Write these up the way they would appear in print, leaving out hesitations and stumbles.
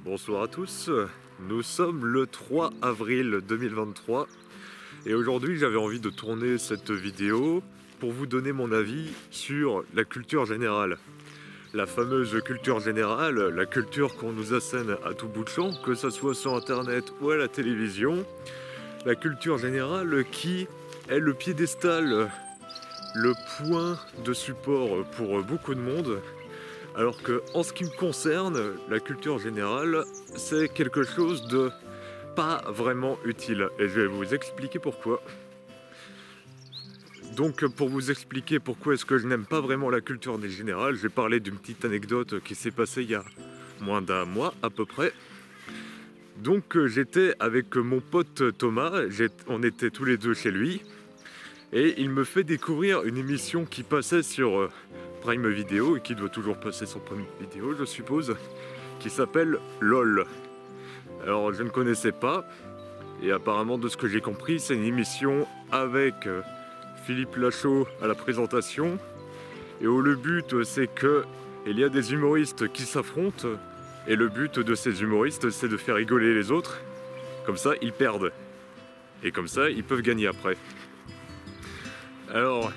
Bonsoir à tous, nous sommes le 3 avril 2023 et aujourd'hui j'avais envie de tourner cette vidéo pour vous donner mon avis sur la culture générale. La fameuse culture générale, la culture qu'on nous assène à tout bout de champ, que ce soit sur internet ou à la télévision. La culture générale qui est le piédestal, le point de support pour beaucoup de monde. Alors que, en ce qui me concerne, la culture générale, c'est quelque chose de pas vraiment utile. Et je vais vous expliquer pourquoi. Donc, pour vous expliquer pourquoi est-ce que je n'aime pas vraiment la culture générale, je vais parler d'une petite anecdote qui s'est passée il y a moins d'un mois à peu près. Donc, j'étais avec mon pote Thomas, on était tous les deux chez lui. Et il me fait découvrir une émission qui passait sur Prime Video, et qui doit toujours passer sur Prime Video, je suppose, qui s'appelle LOL. Alors, je ne connaissais pas, et apparemment, de ce que j'ai compris, c'est une émission avec Philippe Lachaud à la présentation, et où le but, c'est qu'il y a des humoristes qui s'affrontent, et le but de ces humoristes, c'est de faire rigoler les autres, comme ça, ils perdent. Et comme ça, ils peuvent gagner après. Alors,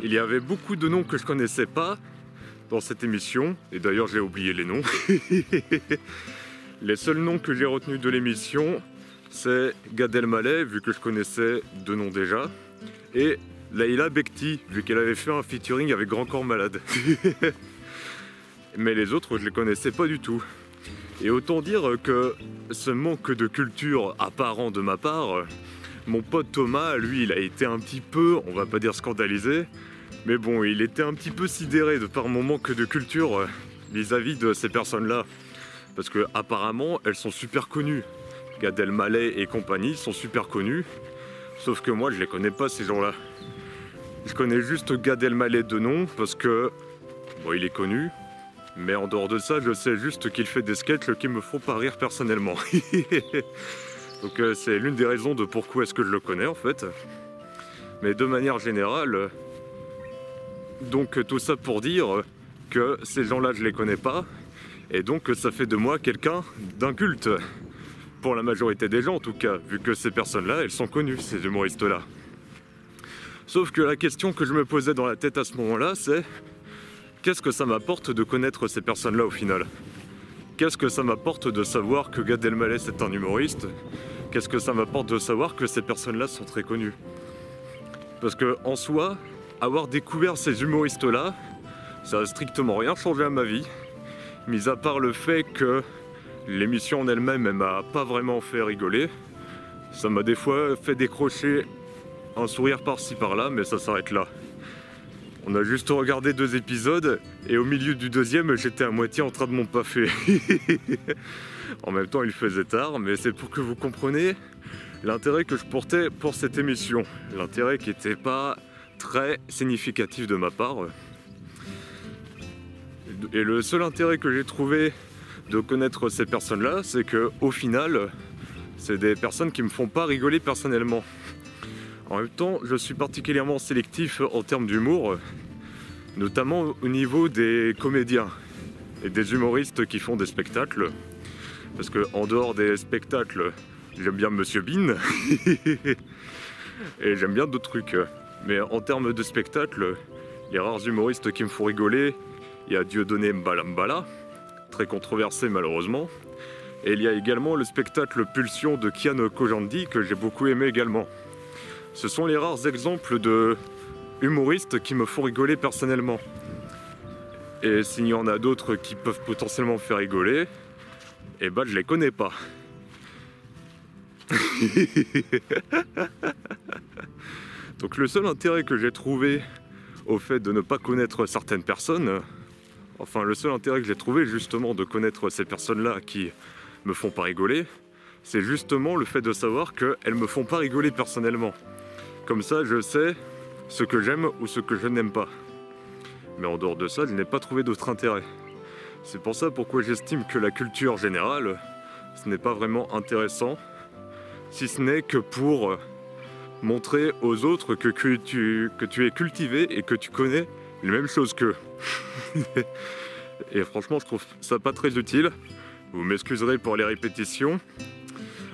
il y avait beaucoup de noms que je connaissais pas dans cette émission, et d'ailleurs j'ai oublié les noms. Les seuls noms que j'ai retenus de l'émission, c'est Gad Elmaleh, vu que je connaissais deux noms déjà, et Leïla Bekti, vu qu'elle avait fait un featuring avec Grand Corps Malade. Mais les autres, je les connaissais pas du tout. Et autant dire que ce manque de culture apparent de ma part, mon pote Thomas, lui, il a été un petit peu, on va pas dire scandalisé, mais bon, il était un petit peu sidéré de par mon manque de culture vis-à-vis de ces personnes-là. Parce que apparemment, elles sont super connues. Gad Elmaleh et compagnie sont super connus, sauf que moi, je les connais pas, ces gens-là. Je connais juste Gad Elmaleh de nom, parce que, bon, il est connu, mais en dehors de ça, je sais juste qu'il fait des sketchs qui me font pas rire personnellement. Donc c'est l'une des raisons de pourquoi est-ce que je le connais en fait. Mais de manière générale, donc tout ça pour dire que ces gens-là je les connais pas, et donc ça fait de moi quelqu'un d'inculte. Pour la majorité des gens en tout cas, vu que ces personnes-là, elles sont connues, ces humoristes-là. Sauf que la question que je me posais dans la tête à ce moment-là, c'est qu'est-ce que ça m'apporte de connaître ces personnes-là au final ? Qu'est-ce que ça m'apporte de savoir que Gad Elmaleh c'est un humoriste ? Qu'est-ce que ça m'apporte de savoir que ces personnes-là sont très connues ? Parce que en soi, avoir découvert ces humoristes-là, ça n'a strictement rien changé à ma vie, mis à part le fait que l'émission en elle-même, elle m'a pas vraiment fait rigoler. Ça m'a des fois fait décrocher un sourire par-ci par-là, mais ça s'arrête là. On a juste regardé 2 épisodes, et au milieu du deuxième, j'étais à moitié en train de m'empaffer. En même temps, il faisait tard, mais c'est pour que vous compreniez l'intérêt que je portais pour cette émission. L'intérêt qui n'était pas très significatif de ma part. Et le seul intérêt que j'ai trouvé de connaître ces personnes-là, c'est qu'au final, c'est des personnes qui me font pas rigoler personnellement. En même temps, je suis particulièrement sélectif en termes d'humour, notamment au niveau des comédiens et des humoristes qui font des spectacles. Parce que en dehors des spectacles, j'aime bien Monsieur Bean et j'aime bien d'autres trucs. Mais en termes de spectacle, les rares humoristes qui me font rigoler, il y a Dieudonné Mbala Mbala, très controversé malheureusement. Et il y a également le spectacle Pulsion de Kian Kojandi que j'ai beaucoup aimé également. Ce sont les rares exemples de humoristes qui me font rigoler personnellement. Et s'il y en a d'autres qui peuvent potentiellement me faire rigoler, eh ben je les connais pas. Donc le seul intérêt que j'ai trouvé au fait de ne pas connaître certaines personnes, enfin le seul intérêt que j'ai trouvé justement de connaître ces personnes-là qui me font pas rigoler, c'est justement le fait de savoir qu'elles me font pas rigoler personnellement. Comme ça, je sais ce que j'aime ou ce que je n'aime pas. Mais en dehors de ça, je n'ai pas trouvé d'autre intérêt. C'est pour ça pourquoi j'estime que la culture générale, ce n'est pas vraiment intéressant, si ce n'est que pour montrer aux autres que tu es cultivé et que tu connais les mêmes choses qu'eux. Et franchement, je trouve ça pas très utile. Vous m'excuserez pour les répétitions.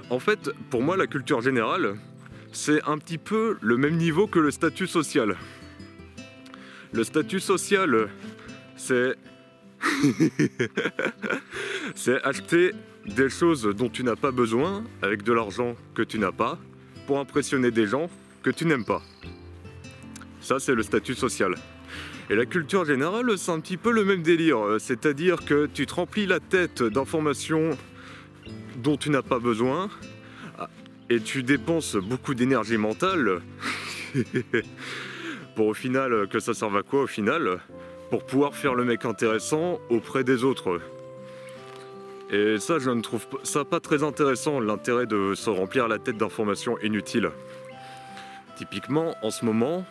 En fait, pour moi, la culture générale, c'est un petit peu le même niveau que le statut social. Le statut social, c'est... c'est acheter des choses dont tu n'as pas besoin avec de l'argent que tu n'as pas pour impressionner des gens que tu n'aimes pas. Ça, c'est le statut social. Et la culture générale, c'est un petit peu le même délire. C'est-à-dire que tu te remplis la tête d'informations dont tu n'as pas besoin et tu dépenses beaucoup d'énergie mentale pour au final que ça serve à quoi au final? Pour pouvoir faire le mec intéressant auprès des autres. Et ça, je ne trouve ça pas très intéressant, l'intérêt de se remplir la tête d'informations inutiles. Typiquement, en ce moment,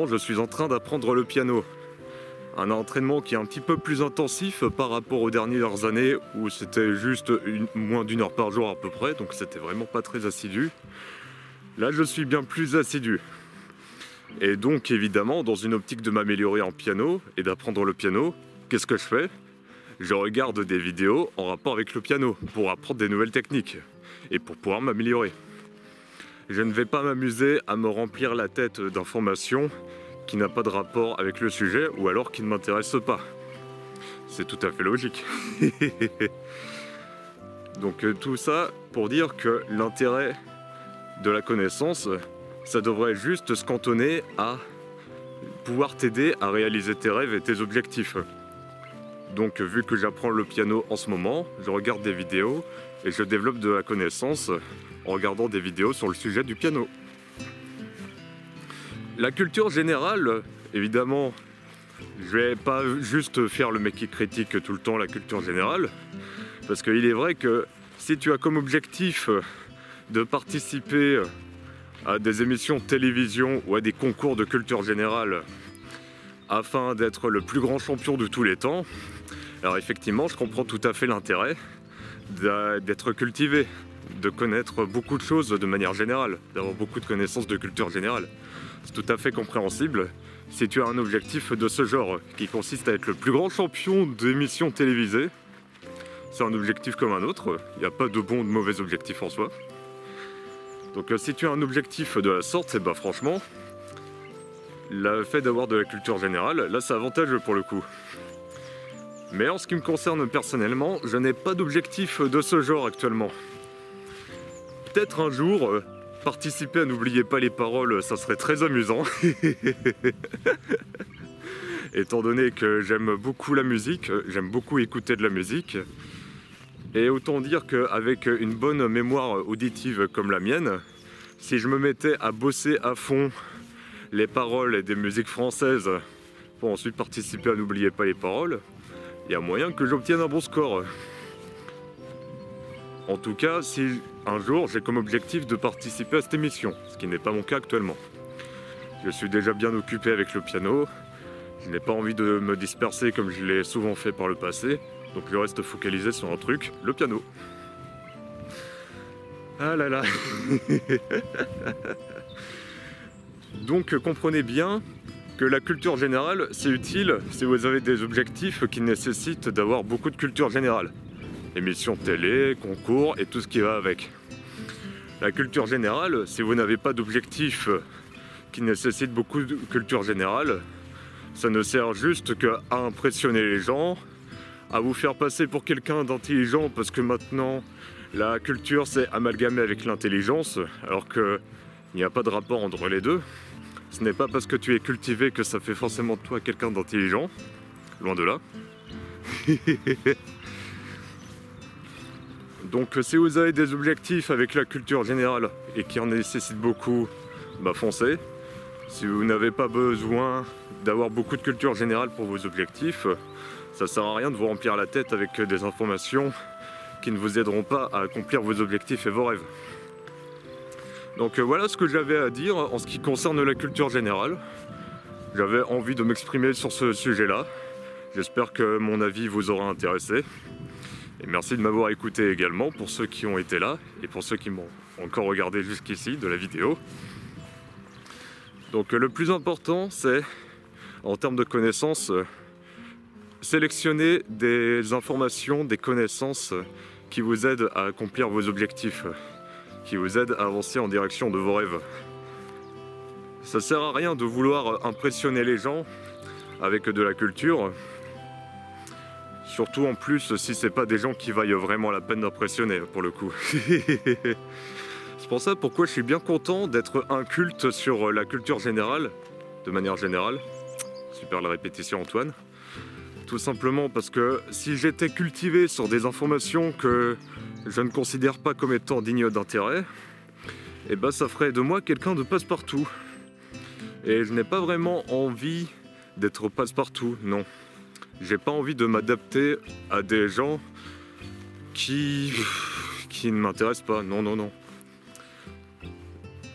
je suis en train d'apprendre le piano. Un entraînement qui est un petit peu plus intensif par rapport aux dernières années où c'était juste moins d'1 heure par jour à peu près, donc c'était vraiment pas très assidu. Là, je suis bien plus assidu. Et donc, évidemment, dans une optique de m'améliorer en piano et d'apprendre le piano, qu'est-ce que je fais? Je regarde des vidéos en rapport avec le piano pour apprendre des nouvelles techniques et pour pouvoir m'améliorer. Je ne vais pas m'amuser à me remplir la tête d'informations qui n'a pas de rapport avec le sujet ou alors qui ne m'intéressent pas. C'est tout à fait logique. Donc tout ça pour dire que l'intérêt de la connaissance, ça devrait juste se cantonner à pouvoir t'aider à réaliser tes rêves et tes objectifs. Donc vu que j'apprends le piano en ce moment, je regarde des vidéos et je développe de la connaissance en regardant des vidéos sur le sujet du piano. La culture générale, évidemment, je vais pas juste faire le mec qui critique tout le temps la culture générale, parce qu'il est vrai que si tu as comme objectif de participer à des émissions de télévision ou à des concours de culture générale afin d'être le plus grand champion de tous les temps, alors effectivement, je comprends tout à fait l'intérêt d'être cultivé, de connaître beaucoup de choses de manière générale, d'avoir beaucoup de connaissances de culture générale. C'est tout à fait compréhensible si tu as un objectif de ce genre qui consiste à être le plus grand champion d'émissions télévisées. C'est un objectif comme un autre, il n'y a pas de bon ou de mauvais objectif en soi. Donc si tu as un objectif de la sorte, c'est franchement, le fait d'avoir de la culture générale, là c'est avantageux pour le coup. Mais en ce qui me concerne personnellement, je n'ai pas d'objectif de ce genre actuellement. Peut-être un jour, participer à N'oubliez pas les paroles, ça serait très amusant. Étant donné que j'aime beaucoup la musique, j'aime beaucoup écouter de la musique. Et autant dire qu'avec une bonne mémoire auditive comme la mienne, si je me mettais à bosser à fond les paroles des musiques françaises pour ensuite participer à N'oubliez pas les paroles, il y a moyen que j'obtienne un bon score. En tout cas, si un jour j'ai comme objectif de participer à cette émission, ce qui n'est pas mon cas actuellement. Je suis déjà bien occupé avec le piano, je n'ai pas envie de me disperser comme je l'ai souvent fait par le passé, donc je reste focalisé sur un truc, le piano. Ah là là. Donc comprenez bien que la culture générale, c'est utile si vous avez des objectifs qui nécessitent d'avoir beaucoup de culture générale. Émissions télé, concours et tout ce qui va avec. La culture générale, si vous n'avez pas d'objectif qui nécessite beaucoup de culture générale, ça ne sert juste qu'à impressionner les gens, à vous faire passer pour quelqu'un d'intelligent parce que maintenant la culture c'est amalgamé avec l'intelligence alors qu'il n'y a pas de rapport entre les deux. Ce n'est pas parce que tu es cultivé que ça fait forcément de toi quelqu'un d'intelligent, loin de là. Donc si vous avez des objectifs avec la culture générale et qui en nécessitent beaucoup, foncez. Si vous n'avez pas besoin d'avoir beaucoup de culture générale pour vos objectifs, ça sert à rien de vous remplir la tête avec des informations qui ne vous aideront pas à accomplir vos objectifs et vos rêves. Donc voilà ce que j'avais à dire en ce qui concerne la culture générale. J'avais envie de m'exprimer sur ce sujet-là. J'espère que mon avis vous aura intéressé. Et merci de m'avoir écouté également pour ceux qui ont été là et pour ceux qui m'ont encore regardé jusqu'ici de la vidéo. Donc le plus important c'est, en termes de connaissances, sélectionnez des informations, des connaissances qui vous aident à accomplir vos objectifs, qui vous aident à avancer en direction de vos rêves. Ça sert à rien de vouloir impressionner les gens avec de la culture, surtout en plus si c'est pas des gens qui vaillent vraiment la peine d'impressionner pour le coup. C'est pour ça pourquoi je suis bien content d'être inculte sur la culture générale, de manière générale. Super la répétition Antoine. Tout simplement parce que si j'étais cultivé sur des informations que je ne considère pas comme étant dignes d'intérêt, et ben ça ferait de moi quelqu'un de passe-partout. Et je n'ai pas vraiment envie d'être passe-partout, non. J'ai pas envie de m'adapter à des gens qui ne m'intéressent pas, non, non, non.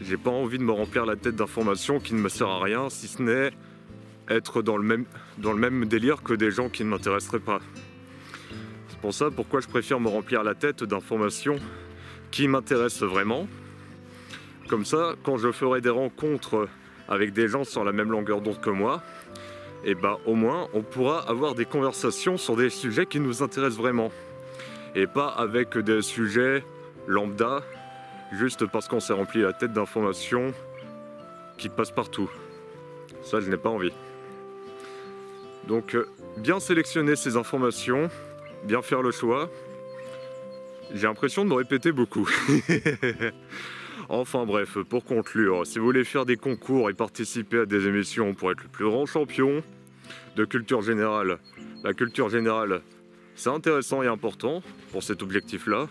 J'ai pas envie de me remplir la tête d'informations qui ne me servent à rien, si ce n'est être dans le même délire que des gens qui ne m'intéresseraient pas. C'est pour ça pourquoi je préfère me remplir la tête d'informations qui m'intéressent vraiment. Comme ça, quand je ferai des rencontres avec des gens sur la même longueur d'onde que moi, et ben au moins on pourra avoir des conversations sur des sujets qui nous intéressent vraiment. Et pas avec des sujets lambda, juste parce qu'on s'est rempli la tête d'informations qui passent partout. Ça, je n'ai pas envie. Donc, bien sélectionner ces informations, bien faire le choix. J'ai l'impression de me répéter beaucoup. Enfin bref, pour conclure, si vous voulez faire des concours et participer à des émissions pour être le plus grand champion de culture générale, la culture générale, c'est intéressant et important pour cet objectif-là.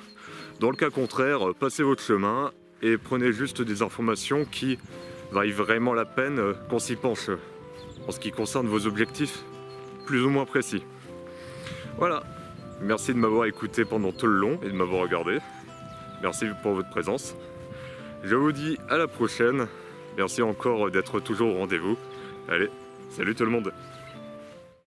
Dans le cas contraire, passez votre chemin et prenez juste des informations qui valent vraiment la peine qu'on s'y penche en ce qui concerne vos objectifs plus ou moins précis. Voilà, merci de m'avoir écouté pendant tout le long et de m'avoir regardé. Merci pour votre présence. Je vous dis à la prochaine. Merci encore d'être toujours au rendez-vous. Allez, salut tout le monde!